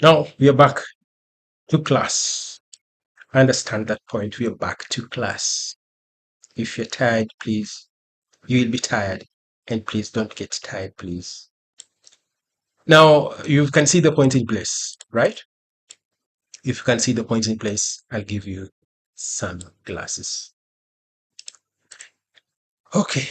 Now we are back to class. I understand that point. We are back to class. If you're tired, please, you will be tired. And please don't get tired, please. Now you can see the point in place, right? If you can see the point in place, I'll give you sunglasses. Okay,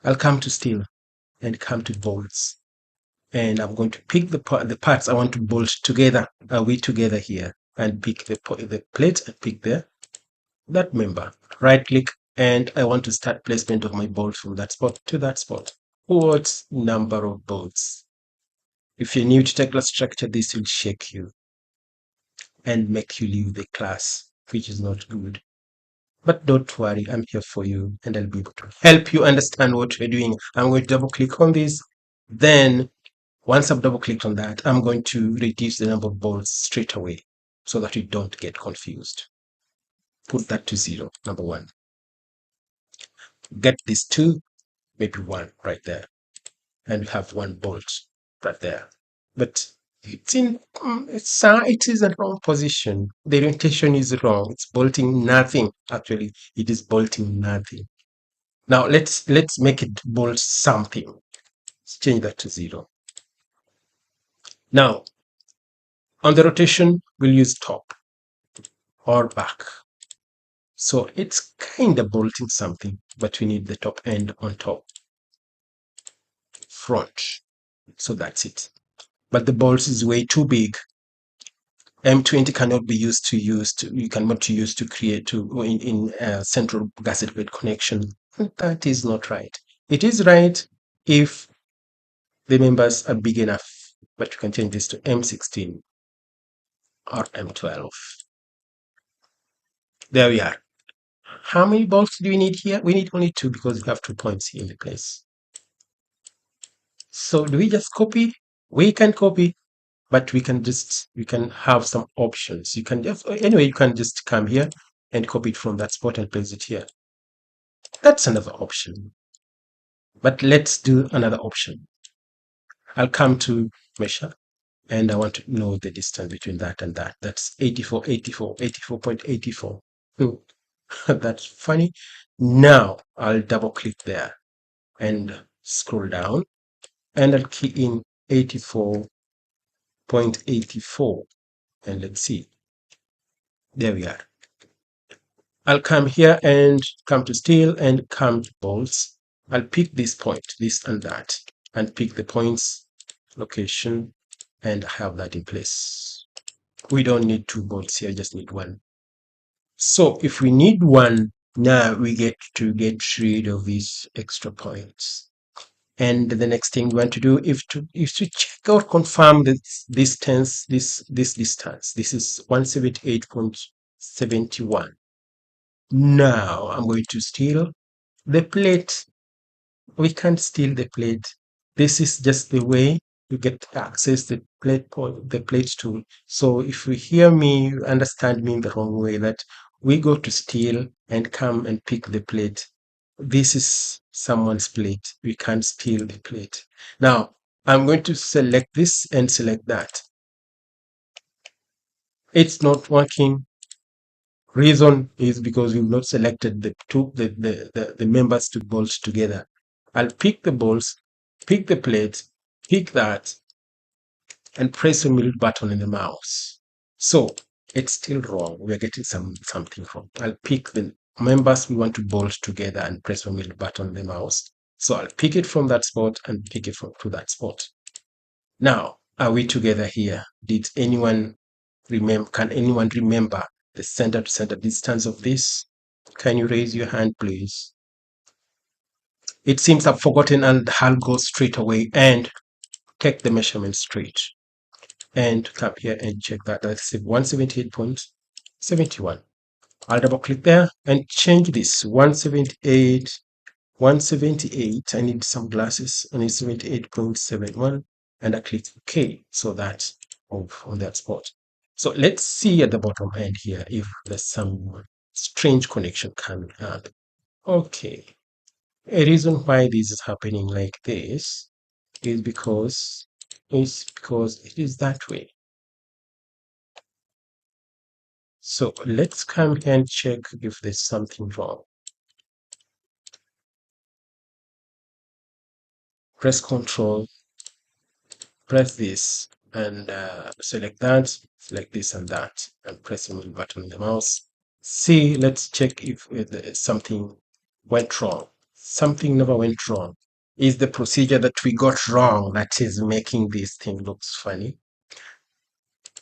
I'll come to steel and come to bolts. And I'm going to pick the parts I want to bolt together. Are we together here? And pick the plate and pick that member. Right click, and I want to start placement of my bolt from that spot to that spot. What number of bolts? If you're new to Tekla structure, this will shake you and make you leave the class, which is not good. But don't worry, I'm here for you and I'll be able to help you understand what you're doing. I'm going to double click on this. Then once I've double clicked on that, I'm going to reduce the number of bolts straight away so that you don't get confused. Put that to 0, number 1. Get this 2, maybe 1 right there. And you have 1 bolt right there. But it is the wrong position. The orientation is wrong. It's bolting nothing. Actually, it is bolting nothing. Now let's make it bolt something. Let's change that to 0. Now on the rotation, we'll use top or back. So it's kind of bolting something, but we need the top end on top. Front. So that's it. But the bolt is way too big. M20 cannot be used you cannot use to create in central gasket plate connection. That is not right. It is right if the members are big enough, but you can change this to M16 or M12. There we are. How many bolts do we need here? We need only 2 because we have 2 points here in the place. So do we just copy? We can copy, but we can have some options. You can just come here and copy it from that spot and place it here. That's another option. But let's do another option. I'll come to measure and I want to know the distance between that and that. That's 84, 84, 84.84. That's funny. Now I'll double click there and scroll down and I'll key in 84.84 and let's see. There we are. I'll come here and come to steel and come to bolts. I'll pick this point, this and that, and pick the points, location, and have that in place. We don't need 2 bolts here, just need 1. So if we need 1, now we get to get rid of these extra points. And the next thing we want to do is to check or confirm this distance, this distance. This is 178.71. Now I'm going to steal the plate. We can't steal the plate. This is just the way you get access the plate tool. So if you hear me, you understand me in the wrong way, that we go to steal and come and pick the plate. This is someone's plate. We can't steal the plate. Now I'm going to select this and select that. It's not working. Reason is because we've not selected the members to bolt together. I'll pick the bolts, pick the plate, pick that, and press the middle button in the mouse. So it's still wrong. We're getting something wrong. I'll pick the members we want to bolt together and press the middle button on the mouse. So I'll pick it from that spot and pick it to that spot. Now, are we together here? Did anyone remember? Can anyone remember the center to center distance of this? Can you raise your hand, please? It seems I've forgotten, and I'll go straight away and take the measurement straight and come here and check that. That's 178.71. I'll double click there and change this 178. I need some glasses. I need 78.71 and I click OK. So that's off on that spot. So let's see at the bottom end here if there's some strange connection coming up. Okay. A reason why this is happening like this is because it is that way. So let's come here and check if there's something wrong. Press Control, press this, and select that, select this and that, and press the middle button on the mouse. See, let's check if something went wrong. Something never went wrong. Is the procedure that we got wrong that is making this thing looks funny.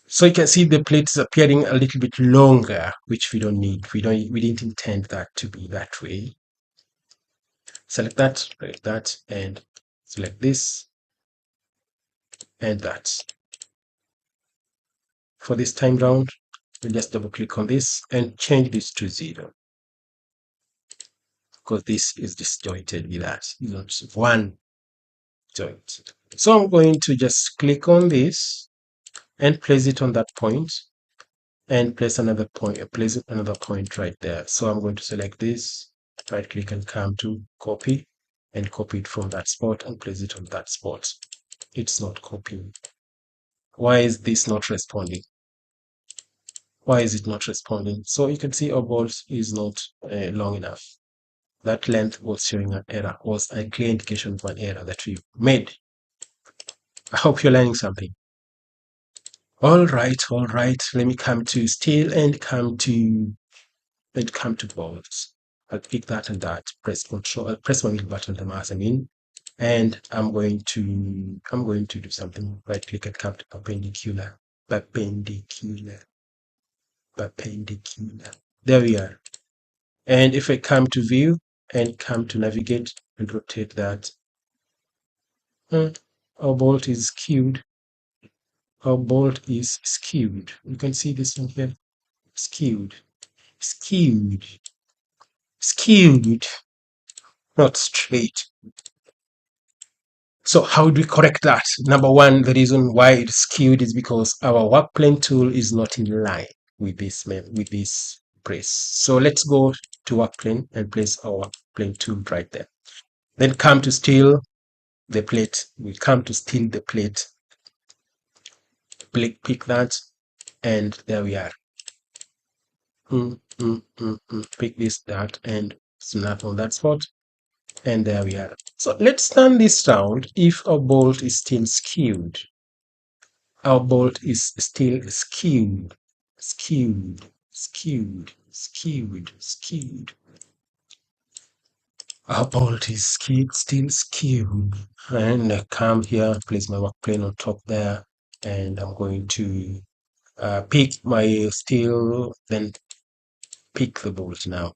So you can see the plate is appearing a little bit longer, which we don't need. We didn't intend that to be that way. Select that, and select this and that. For this time round, we'll just double click on this and change this to 0. Because this is disjointed with that. You don't have one joint. So I'm going to just click on this and place it on that point and place another point right there. So I'm going to select this, right click and come to copy and copy it from that spot and place it on that spot. It's not copying. Why is this not responding? Why is it not responding? So you can see our bolt is not long enough. That length was showing an error, was a clear indication of an error that we made. I hope you're learning something. All right. Let me come to steel and come to bolts. I'll pick that and that. Press Control. Press my middle button on the mouse. And I'm going to do something. Right click and come to perpendicular. There we are. And if I come to view and come to navigate and rotate that, our bolt is skewed. Our bolt is skewed. You can see this one here. Skewed, not straight. So how do we correct that? Number one, the reason why it's skewed is because our work plane tool is not in line with this brace. So let's go to work plane and place our work plane tool right there. Then come to steel the plate. We come to steel the plate. Pick that, and there we are. Pick that, and snap on that spot. And there we are. So let's turn this round. If our bolt is still skewed, our bolt is still skewed. Our bolt is still skewed. And I come here, place my work plane on top there, and I'm going to pick my steel, then pick the bolt now.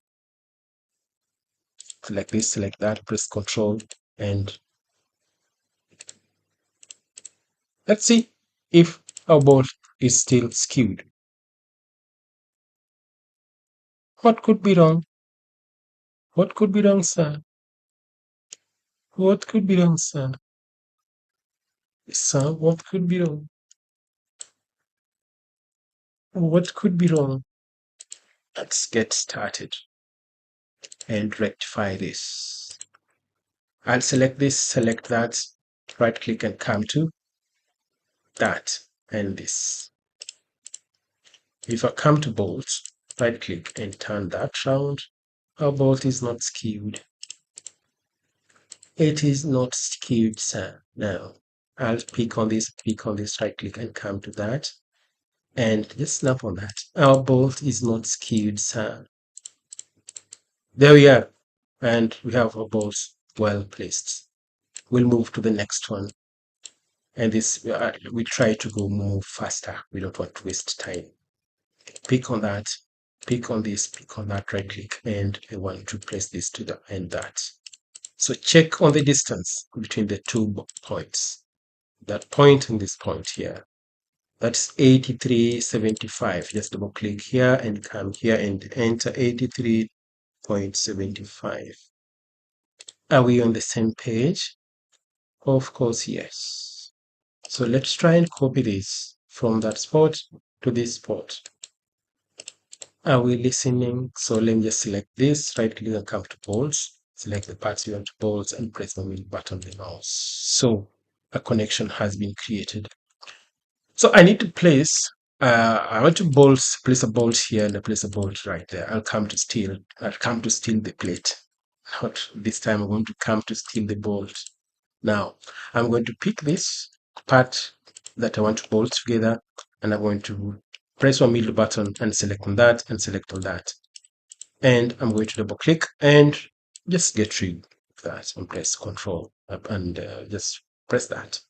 Select this, select that, press Control, and let's see if our bolt is still skewed. What could be wrong? What could be wrong, sir? What could be wrong, sir? Sir, what could be wrong? What could be wrong? Let's get started and rectify this. I'll select this, select that, right click and come to that and this. If I come to bolts, right click and turn that round, our bolt is not skewed. It is not skewed, sir. Now, I'll pick on this, right click and come to that. And just snap on that. Our bolt is not skewed, sir. There we are. And we have our bolts well placed. We'll move to the next one. And this, we try to go move faster. We don't want to waste time. Pick on that, pick on this, pick on that, right click, and I want to place this to the end that. So check on the distance between the 2 points. That point and this point here. That's 83.75. Just double click here and come here and enter 83.75. Are we on the same page? Of course, yes. So let's try and copy this from that spot to this spot. Are we listening? So let me just select this, right click and come to bolts, select the parts you want to bolts and press the middle button on the mouse. So a connection has been created. So I need to place I want to place a bolt here and place a bolt right there. I'll come to steal the plate. Not this time. I'm going to come to steal the bolt. Now I'm going to pick this part that I want to bolt together, and I'm going to press one middle button and select on that and select on that. And I'm going to double click and just get rid of that and press Control up and just press that.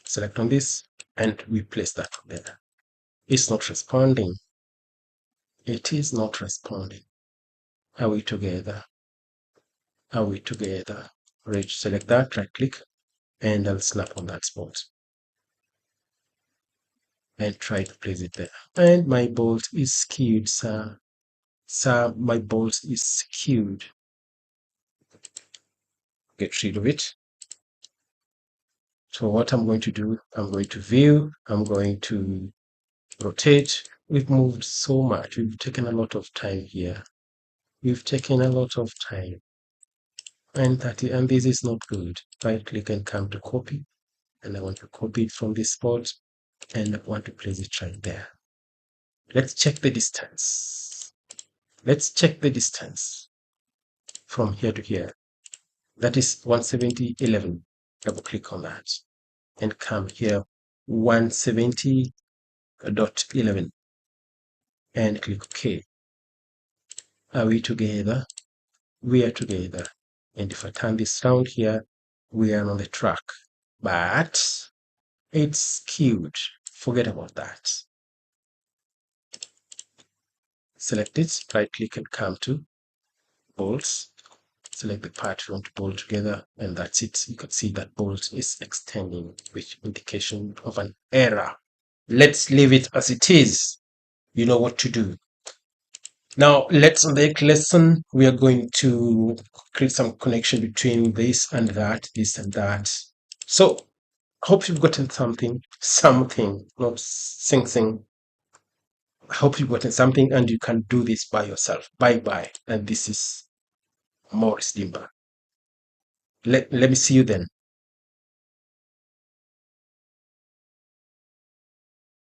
Select on this and we place that there. It's not responding. It is not responding. Are we together? Are we together? Right, select that, right click, and I'll snap on that spot and try to place it there. And my bolt is skewed, sir. Sir, my bolt is skewed. Get rid of it. So what I'm going to do, I'm going to view, I'm going to rotate. We've moved so much. We've taken a lot of time here. We've taken a lot of time. And this is not good. Right click and come to copy. And I want to copy it from this spot. And I want to place it right there. Let's check the distance. Let's check the distance from here to here. That is 170.11. Double click on that and come here 170.11 and click OK. Are we together? We are together. And if I turn this round here, we are on the track. But it's skewed. Forget about that. Select it, right click and come to bolts. Select the part you want to bolt together, and that's it. You can see that bolt is extending, which indication of an error. Let's leave it as it is. You know what to do. Now let's make lesson. We are going to create some connection between this and that, this and that. So hope you've gotten something, not something. I hope you've gotten something and you can do this by yourself. Bye. And this is Maurice Dimba. Let me see you then.